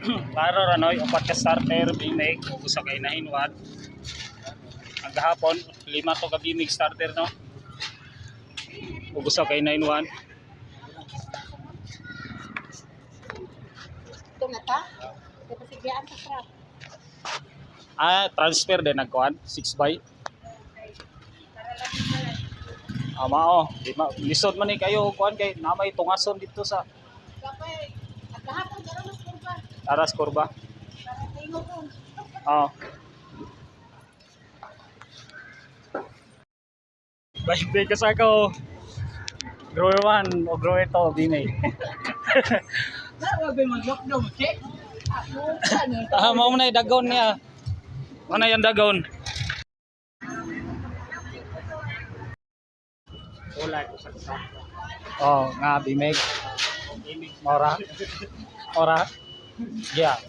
Klaro ra no, upat ka starter bimig ug usa ka inahin watt. Ang gahapon lima to ka bimig starter no. Ug usa ka inahin watt. Ito na ta? Kapasigyaan sa trap. Transfer din nagkuan 6 by. Mao, lisod man ni kayo kuan kay namay tungason dito sa Kapay, at kahapon gano'n mas kurba. aras kurba. Para tingog ko. Oh. Bye ka sa ako. Grower 1 o grower 2 bimig. Wag mo lockdown, check. Mao na dagon niya. Ano yan dagon? Wala ko sa. Oh, nga bimig. Ora. Yeah.